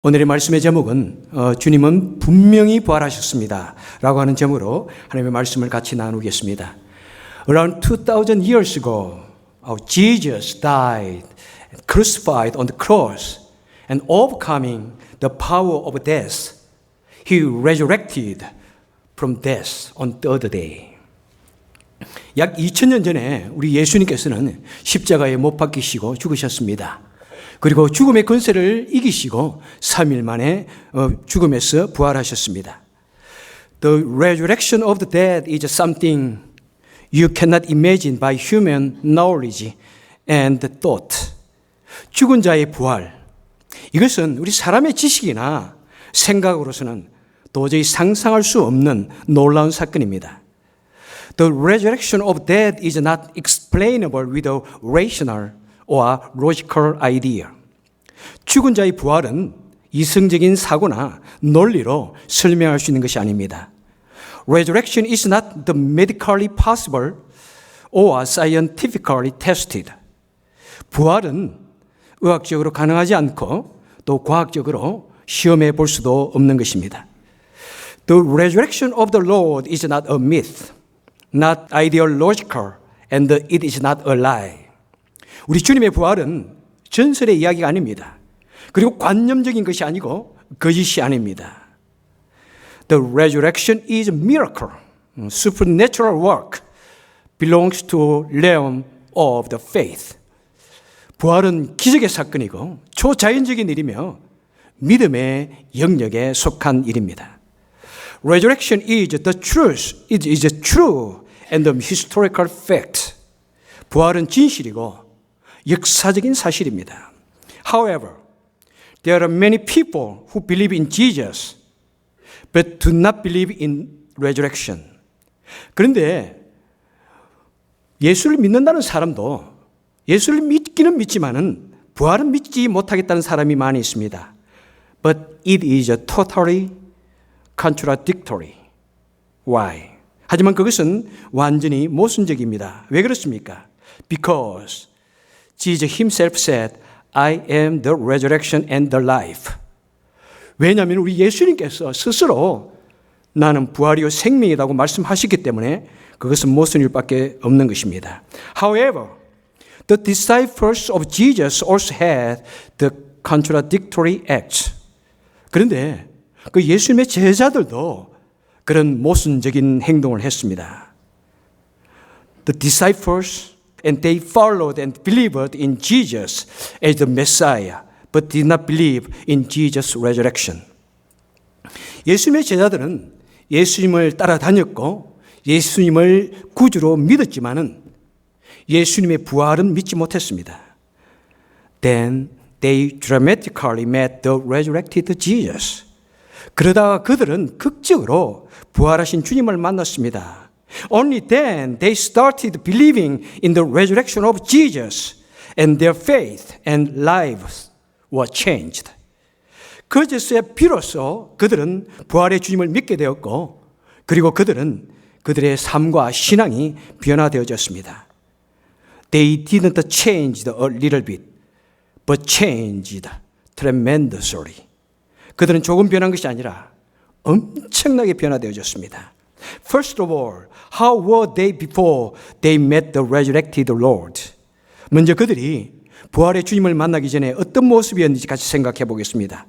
오늘의 말씀의 제목은 주님은 분명히 부활하셨습니다 라고 하는 제목으로 하나님의 말씀을 같이 나누겠습니다. Around 2000 years ago, Jesus died, crucified on the cross, and overcoming the power of death, He resurrected from death on third day. 약 2000년 전에 우리 예수님께서는 십자가에 못 박히시고 죽으셨습니다. 그리고 죽음의 권세를 이기시고 3일 만에 죽음에서 부활하셨습니다. The resurrection of the dead is something you cannot imagine by human knowledge and thought. 죽은 자의 부활, 이것은 우리 사람의 지식이나 생각으로서는 도저히 상상할 수 없는 놀라운 사건입니다. The resurrection of dead is not explainable with a rational or logical idea. 죽은 자의 부활은 이성적인 사고나 논리로 설명할 수 있는 것이 아닙니다. Resurrection is not the medically possible or scientifically tested. 부활은 의학적으로 가능하지 않고 또 과학적으로 시험해 볼 수도 없는 것입니다. The resurrection of the Lord is not a myth, not ideological, and it is not a lie. 우리 주님의 부활은 전설의 이야기가 아닙니다. 그리고 관념적인 것이 아니고 거짓이 아닙니다. The resurrection is a miracle, supernatural work, belongs to realm of the faith. 부활은 기적의 사건이고 초자연적인 일이며 믿음의 영역에 속한 일입니다. Resurrection is the truth, it is a true and a historical fact. 부활은 진실이고 역사적인 사실입니다. However, there are many people who believe in Jesus, but do not believe in resurrection. 그런데 예수를 믿는다는 사람도 예수를 믿기는 믿지만은 부활은 믿지 못하겠다는 사람이 많이 있습니다. But it is totally contradictory. Why? 하지만 그것은 완전히 모순적입니다. 왜 그렇습니까? Because Jesus himself said, I am the resurrection and the life. 왜냐하면 우리 예수님께서 스스로 나는 부활이요 생명이라고 말씀하셨기 때문에 그것은 모순일 밖에 없는 것입니다. However, the disciples of Jesus also had the contradictory acts. 그런데 그 예수님의 제자들도 그런 모순적인 행동을 했습니다. The disciples and they followed and believed in Jesus as the Messiah, but did not believe in Jesus' resurrection. 예수님의 제자들은 예수님을 따라다녔고 예수님을 구주로 믿었지만은 예수님의 부활은 믿지 못했습니다. Then they dramatically met the resurrected Jesus. 그러다가 그들은 극적으로 부활하신 주님을 만났습니다. Only then they started believing in the resurrection of Jesus and their faith and lives were changed. 그제서야 비로소 그들은 부활의 주님을 믿게 되었고 그리고 그들은 그들의 삶과 신앙이 변화되어졌습니다. They didn't change a little bit, but changed tremendously. 그들은 조금 변한 것이 아니라 엄청나게 변화되어졌습니다. First of all, how were they before they met the resurrected Lord? 먼저 그들이 부활의 주님을 만나기 전에 어떤 모습이었는지 같이 생각해 보겠습니다.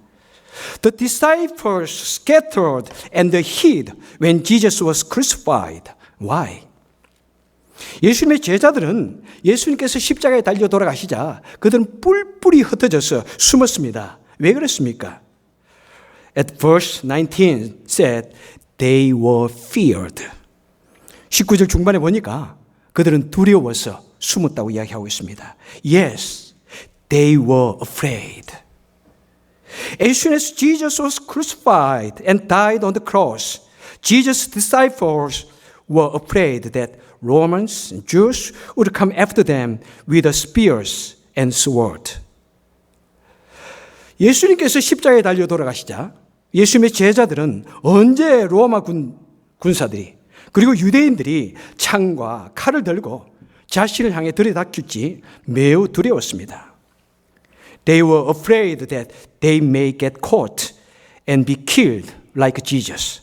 The disciples scattered and hid when Jesus was crucified. Why? 예수님의 제자들은 예수님께서 십자가에 달려 돌아가시자 그들은 뿔뿔이 흩어져서 숨었습니다. 왜 그랬습니까? At verse 19 said, they were feared. 19절 중반에 보니까 그들은 두려워서 숨었다고 이야기하고 있습니다. Yes, they were afraid. As soon as Jesus was crucified and died on the cross, Jesus' disciples were afraid that Romans and Jews would come after them with spears and sword. 예수님께서 십자가에 달려 돌아가시자 예수님의 제자들은 언제 로마 군사들이 그리고 유대인들이 창과 칼을 들고 자신을 향해 들이닥칠지 매우 두려웠습니다. They were afraid that they may get caught and be killed like Jesus.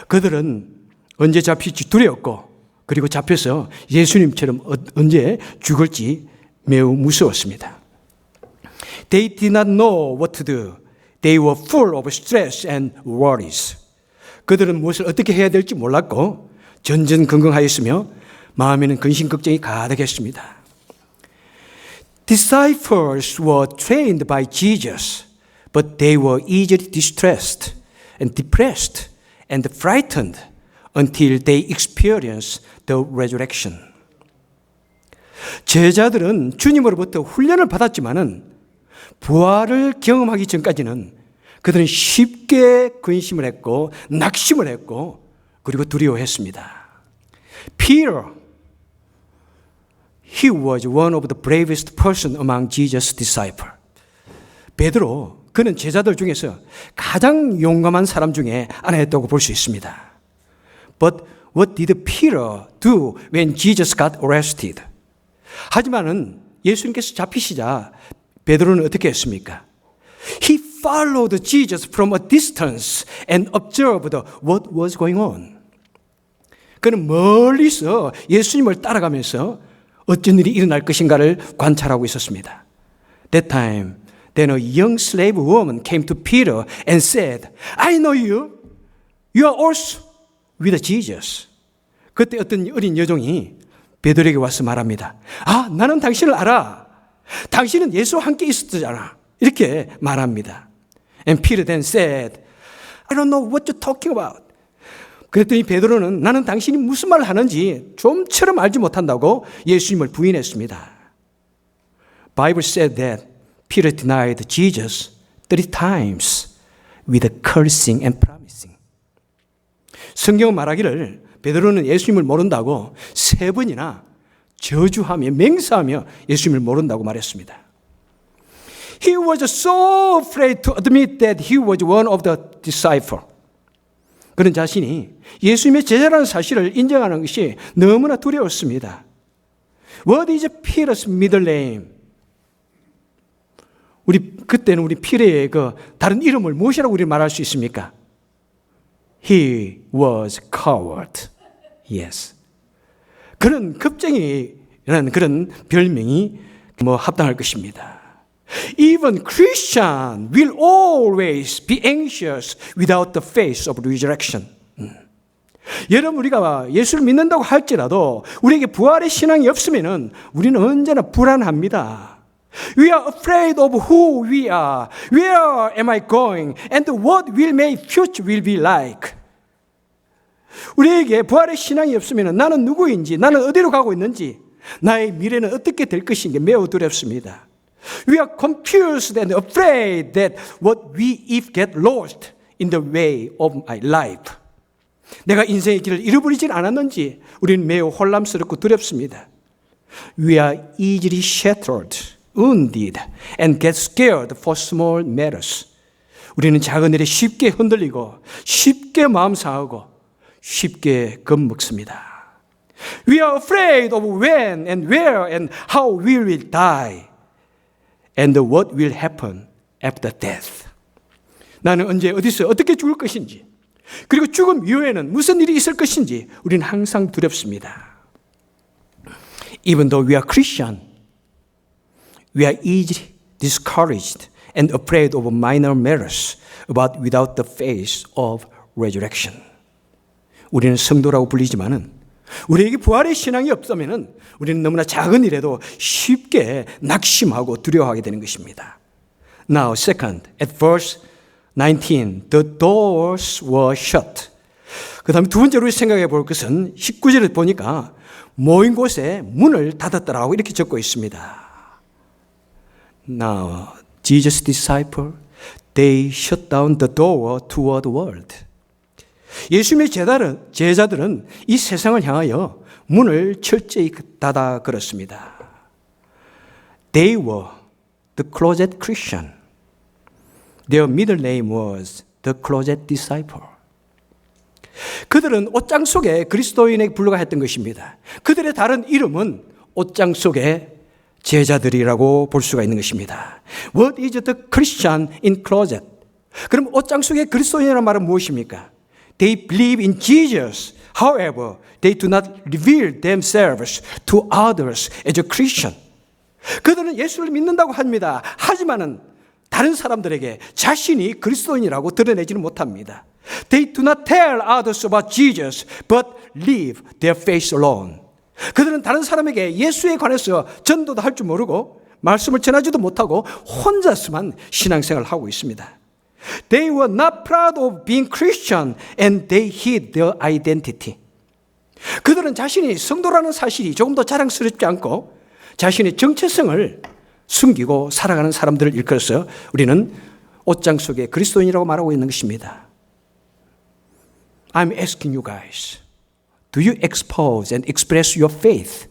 그들은 언제 잡힐지 두려웠고 그리고 잡혀서 예수님처럼 언제 죽을지 매우 무서웠습니다. They did not know what to do. They were full of stress and worries. 그들은 무엇을 어떻게 해야 될지 몰랐고 전전긍긍하였으며 마음에는 근심 걱정이 가득했습니다. Disciples were trained by Jesus, but they were easily distressed and depressed and frightened until they experienced the resurrection. 제자들은 주님으로부터 훈련을 받았지만은 부활을 경험하기 전까지는 그들은 쉽게 근심을 했고 낙심을 했고 그리고 두려워했습니다. Peter, he was one of the bravest person among Jesus' disciples. 베드로, 그는 제자들 중에서 가장 용감한 사람 중에 하나였다고 볼 수 있습니다. But what did Peter do when Jesus got arrested? 하지만은 예수님께서 잡히시자 베드로는 어떻게 했습니까? He followed Jesus from a distance and observed what was going on. 그는 멀리서 예수님을 따라가면서 어쩐 일이 일어날 것인가를 관찰하고 있었습니다. That time, then a young slave woman came to Peter and said, I know you. You are also with Jesus. 그때 어떤 어린 여종이 베드로에게 와서 말합니다. 아, 나는 당신을 알아. 당신은 예수와 함께 있었잖아. 이렇게 말합니다. And Peter then said, I don't know what you're talking about. 그랬더니 베드로는 나는 당신이 무슨 말을 하는지 좀처럼 알지 못한다고 예수님을 부인했습니다. Bible said that Peter denied Jesus 3 times with cursing and promising. 성경은 말하기를 베드로는 예수님을 모른다고 3번이나 저주하며 맹세하며 예수님을 모른다고 말했습니다. He was so afraid to admit that he was one of the disciples. 그런 자신이 예수님의 제자라는 사실을 인정하는 것이 너무나 두려웠습니다. What is Peter's middle name? 그때는 우리 피레의 그 다른 이름을 무엇이라고 우리 말할 수 있습니까? He was coward. Yes. 그런 겁쟁이라는 그런 별명이 합당할 것입니다. Even Christian will always be anxious without the face of resurrection. 여러분, 우리가 예수를 믿는다고 할지라도 우리에게 부활의 신앙이 없으면은 우리는 언제나 불안합니다. We are afraid of who we are. Where am I going? And what will my future will be like? 우리에게 부활의 신앙이 없으면 나는 누구인지, 나는 어디로 가고 있는지, 나의 미래는 어떻게 될 것인지 매우 두렵습니다. We are confused and afraid that what we if get lost in the way of my life. 내가 인생의 길을 잃어버리진 않았는지 우리는 매우 혼란스럽고 두렵습니다. We are easily shattered, wounded, and get scared for small matters. 우리는 작은 일에 쉽게 흔들리고 쉽게 마음 상하고 쉽게 겁먹습니다. We are afraid of when and where and how we will die and what will happen after death. 나는 언제 어디서 어떻게 죽을 것인지 그리고 죽음 이후에는 무슨 일이 있을 것인지 우리는 항상 두렵습니다. Even though we are Christian, we are easily discouraged and afraid of minor matters without the face of resurrection. 우리는 성도라고 불리지만은 우리에게 부활의 신앙이 없다면은 우리는 너무나 작은 일에도 쉽게 낙심하고 두려워하게 되는 것입니다. Now, second, at verse 19, the doors were shut. 그 다음에 두 번째로 생각해 볼 것은 19절을 보니까 모인 곳에 문을 닫았더라고 이렇게 적고 있습니다. Now, Jesus' disciples, they shut down the door toward the world. 예수님의 제자들은 이 세상을 향하여 문을 철저히 닫아 걸었습니다. They were the closet Christian. Their middle name was the closet disciple. 그들은 옷장 속에 그리스도인에게 불과했던 것입니다. 그들의 다른 이름은 옷장 속에 제자들이라고 볼 수가 있는 것입니다. What is the Christian in closet? 그럼 옷장 속의 그리스도인이라는 말은 무엇입니까? They believe in Jesus. However, they do not reveal themselves to others as a Christian. 그들은 예수를 믿는다고 합니다. 하지만은 다른 사람들에게 자신이 그리스도인이라고 드러내지는 못합니다. They do not tell others about Jesus, but leave their faith alone. 그들은 다른 사람에게 예수에 관해서 전도도 할 줄 모르고 말씀을 전하지도 못하고 혼자서만 신앙생활을 하고 있습니다. They were not proud of being Christian and they hid their identity. 그들은 자신이 성도라는 사실이 조금 더 자랑스럽지 않고 자신의 정체성을 숨기고 살아가는 사람들을 일컬어서 우리는 옷장 속의 그리스도인이라고 말하고 있는 것입니다. I'm asking you guys, do you expose and express your faith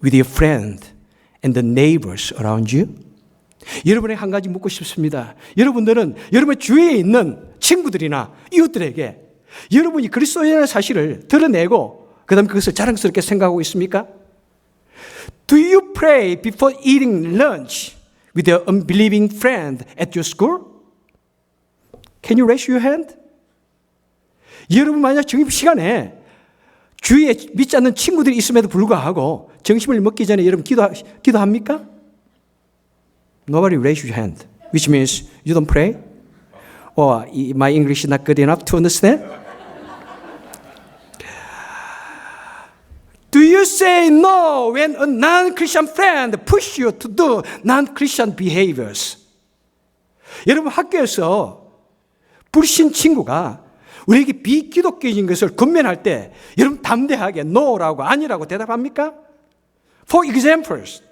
with your friend and the neighbors around you? 여러분에게 한 가지 묻고 싶습니다. 여러분들은 여러분 주위에 있는 친구들이나 이웃들에게 여러분이 그리스도인이라는 사실을 드러내고 그 다음에 그것을 자랑스럽게 생각하고 있습니까? Do you pray before eating lunch with your unbelieving friend at your school? Can you raise your hand? 여러분 만약 점심시간에 주위에 믿지 않는 친구들이 있음에도 불구하고 점심을 먹기 전에 여러분 기도합니까? Nobody raise your hand, which means you don't pray? Or my English is not good enough to understand? Do you say no when a non-Christian friend pushes you to do non-Christian behaviors? 여러분 학교에서 불신 친구가 우리에게 비기독교인 것을 권면할 때 여러분 담대하게 no라고 아니라고 대답합니까? For examples,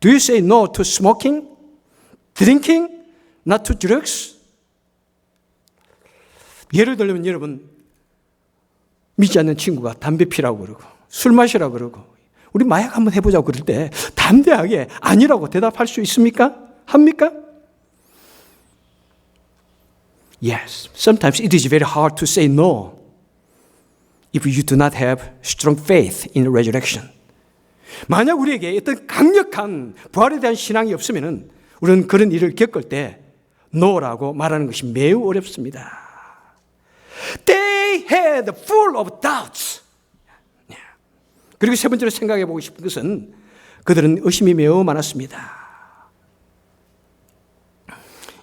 do you say no to smoking, drinking, not to drugs? 예를 들면 여러분 믿지 않는 친구가 담배 피라고 그러고 술 마시라고 그러고 우리 마약 한번 해보자고 그럴 때 담대하게 아니라고 대답할 수 있습니까? 합니까? Yes, sometimes it is very hard to say no if you do not have strong faith in resurrection. 만약 우리에게 어떤 강력한 부활에 대한 신앙이 없으면 우리는 그런 일을 겪을 때 no라고 말하는 것이 매우 어렵습니다. They had full of doubts. 그리고 세 번째로 생각해 보고 싶은 것은 그들은 의심이 매우 많았습니다.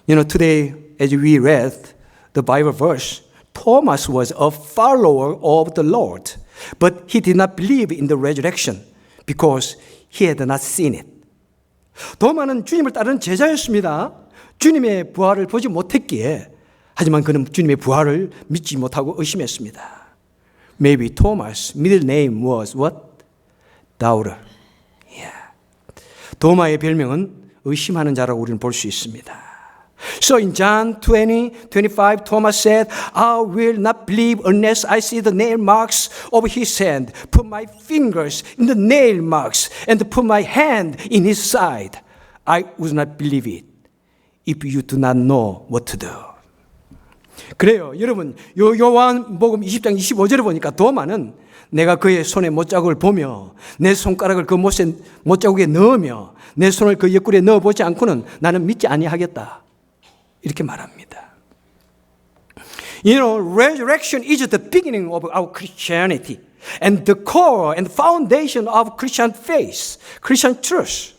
You know, today as we read the Bible verse, Thomas was a follower of the Lord, but he did not believe in the resurrection because he had not seen it. 도마는 주님을 따르는 제자였습니다. 주님의 부활을 보지 못했기에 하지만 그는 주님의 부활을 믿지 못하고 의심했습니다. Maybe Thomas' middle name was what? Doubter. Yeah. 도마의 별명은 의심하는 자라고 우리는 볼 수 있습니다. So in John 20:25, Thomas said, I will not believe unless I see the nail marks of his hand, put my fingers in the nail marks, and put my hand in his side. I would not believe it if you do not know what to do. 그래요. 여러분, 요한복음 20장 25절에 보니까 도마는 내가 그의 손에 못자국을 보며 내 손가락을 그 못자국에 넣으며 내 손을 그 옆구리에 넣어보지 않고는 나는 믿지 아니하겠다. 이렇게 말합니다. You know, resurrection is the beginning of our Christianity and the core and foundation of Christian faith, Christian truth.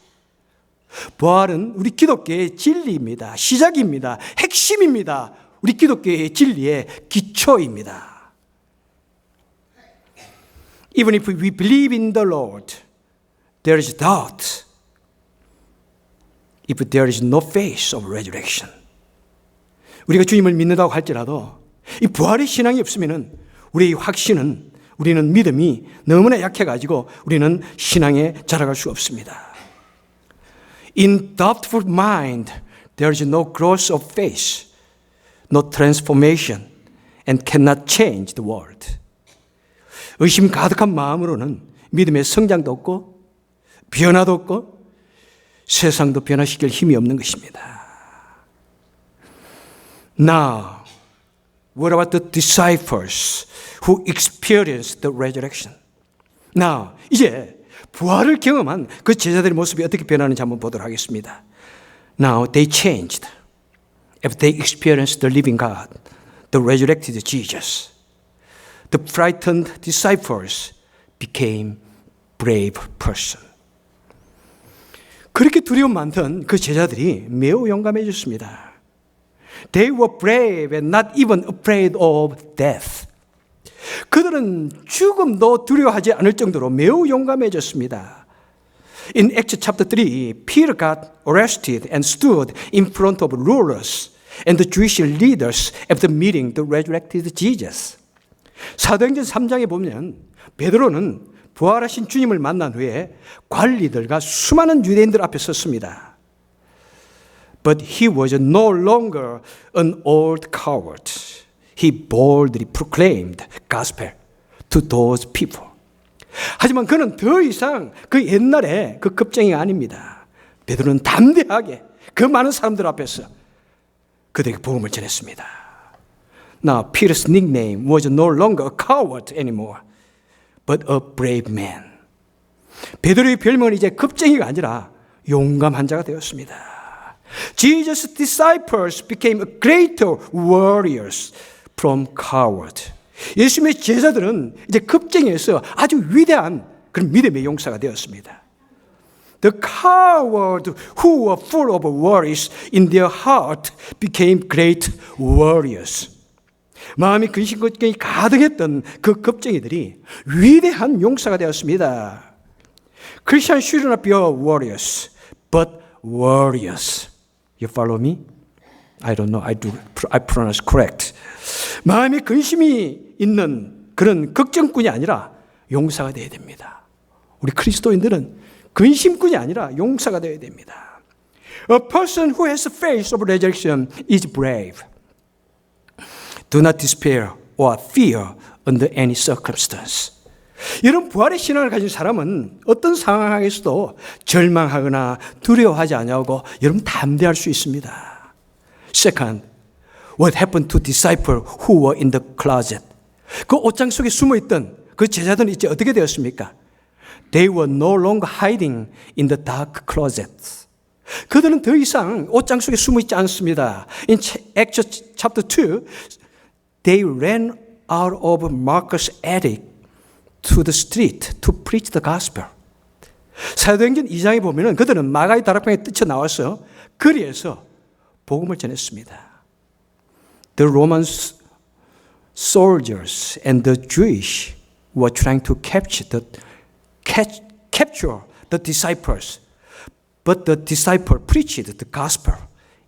부활은 우리 기독교의 진리입니다. 시작입니다. 핵심입니다. 우리 기독교의 진리의 기초입니다. Even if we believe in the Lord, there is doubt if there is no faith of resurrection. 우리가 주님을 믿는다고 할지라도 이 부활의 신앙이 없으면 우리의 확신은 우리는 믿음이 너무나 약해가지고 우리는 신앙에 자라갈 수 없습니다. In doubtful mind, there is no growth of faith, no transformation, and cannot change the world. 의심 가득한 마음으로는 믿음의 성장도 없고 변화도 없고 세상도 변화시킬 힘이 없는 것입니다. Now, what about the disciples who experienced the resurrection? Now, 이제 부활을 경험한 그 제자들의 모습이 어떻게 변하는지 한번 보도록 하겠습니다. Now they changed. If they experienced the living God, the resurrected Jesus, the frightened disciples became brave person. 그렇게 두려움 많던 그 제자들이 매우 용감해졌습니다. They were brave and not even afraid of death. 그들은 죽음도 두려워하지 않을 정도로 매우 용감해졌습니다. In Acts chapter 3, Peter got arrested and stood in front of rulers and the Jewish leaders after meeting the resurrected Jesus. 사도행전 3장에 보면 베드로는 부활하신 주님을 만난 후에 관리들과 수많은 유대인들 앞에 섰습니다. But he was no longer an old coward. He boldly proclaimed gospel to those people. 하지만 그는 더 이상 그 옛날에 그 겁쟁이가 아닙니다. 베드로는 담대하게 그 많은 사람들 앞에서 그들에게 복음을 전했습니다. Now Peter's nickname was no longer a coward anymore, but a brave man. 베드로의 별명은 이제 겁쟁이가 아니라 용감한 자가 되었습니다. Jesus' disciples became greater warriors from coward. 예수님의 제자들은 이제 겁쟁이에서 아주 위대한 그런 믿음의 용사가 되었습니다. The coward who were full of worries in their heart became great warriors. 마음이 근심걱정이 가득했던 그 겁쟁이들이 위대한 용사가 되었습니다. Christians should not be warriors, but warriors. You follow me? I don't know. I pronounce correct. 마음에 근심이 있는 그런 걱정꾼이 아니라 용사가 되어야 됩니다. 우리 그리스도인들은 근심꾼이 아니라 용사가 되어야 됩니다. A person who has faith of resurrection is brave. Do not despair or fear under any circumstance. 이런 부활의 신앙을 가진 사람은 어떤 상황에서도 절망하거나 두려워하지 아니하고 여러분 담대할 수 있습니다. Second, what happened to disciples who were in the closet? 그 옷장 속에 숨어있던 그 제자들은 이제 어떻게 되었습니까? They were no longer hiding in the dark closets. 그들은 더 이상 옷장 속에 숨어있지 않습니다. In Acts chapter 2, they ran out of Marcus' attic to the street to preach the gospel. 사도행전 2장에 보면은 그들은 마가의 다락방에 뛰쳐나와서 거리에서 복음을 전했습니다. The Roman soldiers and the Jewish were trying to capture the disciples, but the disciple preached the gospel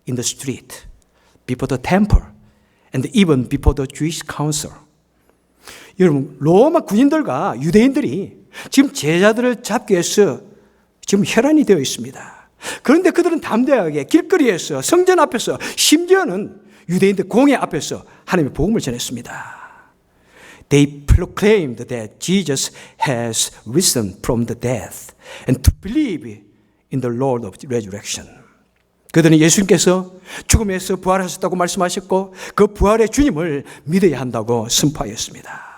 in the street, before the temple, and even before the Jewish council. 여러분, 로마 군인들과 유대인들이 지금 제자들을 잡기 위해서 지금 혈안이 되어 있습니다. 그런데 그들은 담대하게 길거리에서 성전 앞에서 심지어는 유대인들 공회 앞에서 하나님의 복음을 전했습니다. They proclaimed that Jesus has risen from the dead and to believe in the Lord of resurrection. 그들은 예수님께서 죽음에서 부활하셨다고 말씀하셨고 그 부활의 주님을 믿어야 한다고 선포하였습니다.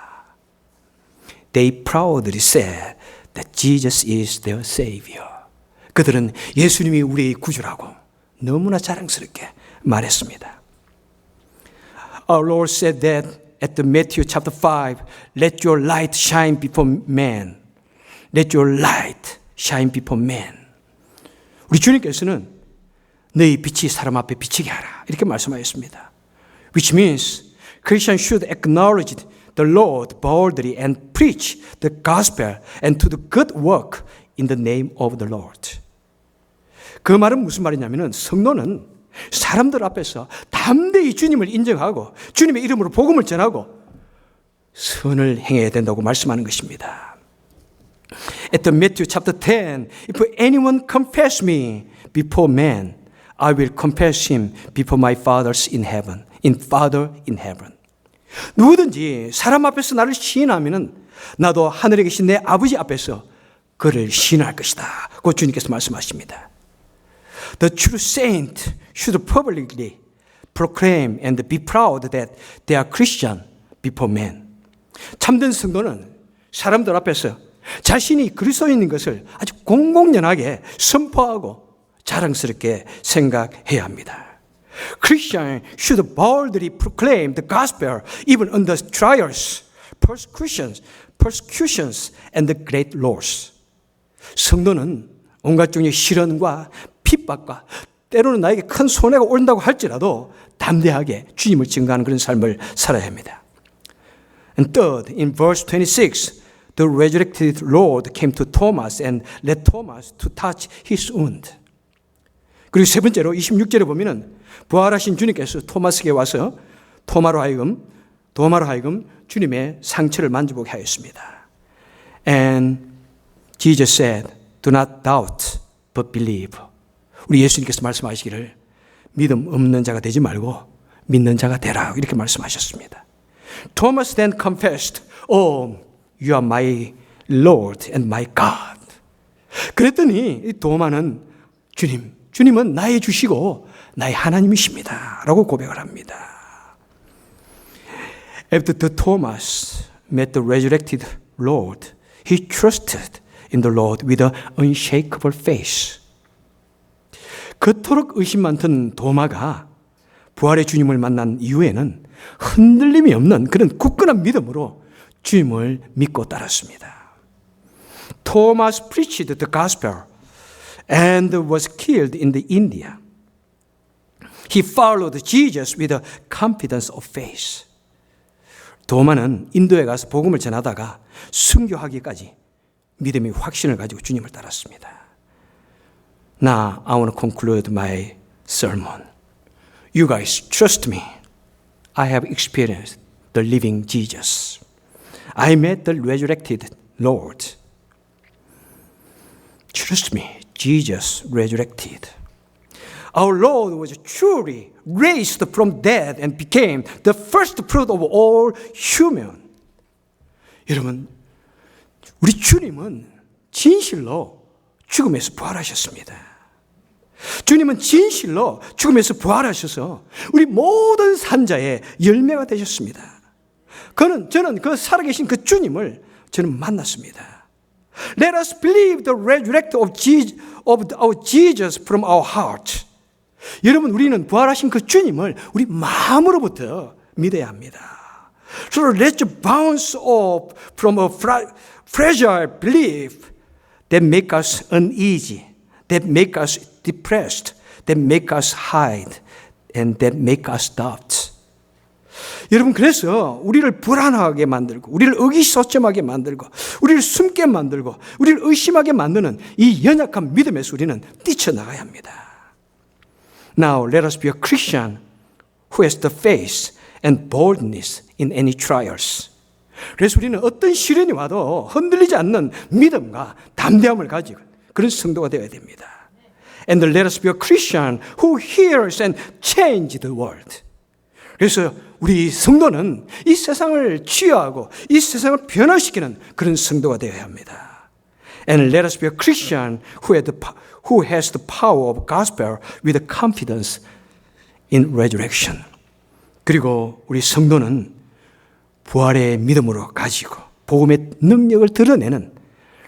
They proudly said that Jesus is their Savior. 그들은 예수님이 우리의 구주라고 너무나 자랑스럽게 말했습니다. Our Lord said that at the Matthew chapter 5, let your light shine before man. Let your light shine before man. 우리 주님께서는 너희 빛이 사람 앞에 비치게 하라. 이렇게 말씀하셨습니다. Which means Christians should acknowledge the Lord boldly and preach the gospel and to the good work in the name of the Lord. 그 말은 무슨 말이냐면은 성도는 사람들 앞에서 담대히 주님을 인정하고 주님의 이름으로 복음을 전하고 선을 행해야 된다고 말씀하는 것입니다. At the Matthew chapter 10, if anyone confess me before man, I will confess him before my Father's in heaven. Father in heaven. 누구든지 사람 앞에서 나를 시인하면은 나도 하늘에 계신 내 아버지 앞에서 그를 시인할 것이다. 그 주님께서 말씀하십니다. The true saint should publicly proclaim and be proud that they are Christian before men. 참된 성도는 사람들 앞에서 자신이 그리스도인인 것을 아주 공공연하게 선포하고 자랑스럽게 생각해야 합니다. Christians should boldly proclaim the gospel even under trials, persecutions, and the great loss. 성도는 온갖 종류의 시련과 핍박과 때로는 나에게 큰 손해가 온다고 할지라도 담대하게 주님을 증거하는 그런 삶을 살아야 합니다. And third, in verse 26, the resurrected Lord came to Thomas and led Thomas to touch his wound. 그리고 세 번째로 26절에 보면은 부활하신 주님께서 토마스에게 와서 도마로 하여금 주님의 상처를 만져보게 하였습니다. And Jesus said, do not doubt, but believe. 우리 예수님께서 말씀하시기를 믿음 없는 자가 되지 말고 믿는 자가 되라 이렇게 말씀하셨습니다. Thomas then confessed, "Oh, you are my Lord and my God." 그랬더니 이 도마는 주님은 나의 주시고 나의 하나님이십니다 라고 고백을 합니다. After Thomas met the resurrected Lord, he trusted in the Lord with an unshakable faith. 그토록 의심 많던 도마가 부활의 주님을 만난 이후에는 흔들림이 없는 그런 굳건한 믿음으로 주님을 믿고 따랐습니다. Thomas preached the gospel and was killed in India. He followed Jesus with a confidence of faith. 도마는 인도에 가서 복음을 전하다가 순교하기까지 믿음의 확신을 가지고 주님을 따랐습니다. Now I want to conclude my sermon. You guys trust me. I have experienced the living Jesus. I met the resurrected Lord. Trust me, Jesus resurrected. Our Lord was truly raised from death and became the first fruit of all human. 여러분, 우리 주님은 진실로 죽음에서 부활하셨습니다. 주님은 진실로 죽음에서 부활하셔서 우리 모든 산자의 열매가 되셨습니다. 저는 그 살아계신 그 주님을 저는 만났습니다. Let us believe the resurrection of our Jesus from our heart. 여러분, 우리는 부활하신 그 주님을 우리 마음으로부터 믿어야 합니다. So let's bounce off from a fragile belief that make us uneasy, that make us depressed, that make us hide, and that make us doubt. 여러분, 그래서 우리를 불안하게 만들고 우리를 의기소침하게 만들고 우리를 숨게 만들고 우리를 의심하게 만드는 이 연약한 믿음에서 우리는 뛰쳐나가야 합니다. Now let us be a Christian who has the faith and boldness in any trials. 그래서 우리는 어떤 시련이 와도 흔들리지 않는 믿음과 담대함을 가지고 그런 성도가 되어야 됩니다. And let us be a Christian who hears and changes the world. 그래서 우리 성도는 이 세상을 치유하고 이 세상을 변화시키는 그런 성도가 되어야 합니다. And let us be a Christian who has the power of gospel with confidence in resurrection. 그리고 우리 성도는 부활의 믿음으로 가지고 복음의 능력을 드러내는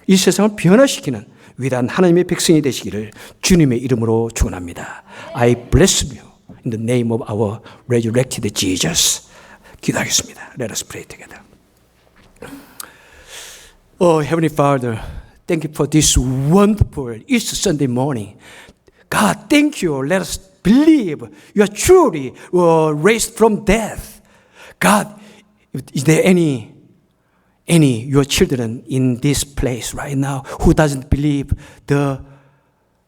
이 세상을 변화시키는 위대한 하나님의 백성이 되시기를 주님의 이름으로 축원합니다. I bless you in the name of our resurrected Jesus. 기도하겠습니다. Let us pray together. Oh, Heavenly Father, thank you for this wonderful Easter Sunday morning. God, thank you. Let us believe you are truly raised from death. God, is there any your children in this place right now who doesn't believe the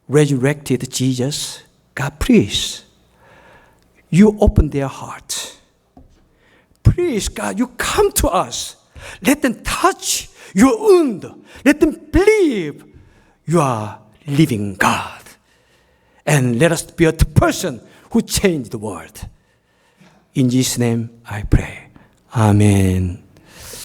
resurrected Jesus? God, please, you open their heart. Please, God, you come to us. Let them touch your wound. Let them believe you are living God. And let us be a person who changed the world. In Jesus' name I pray. Amen.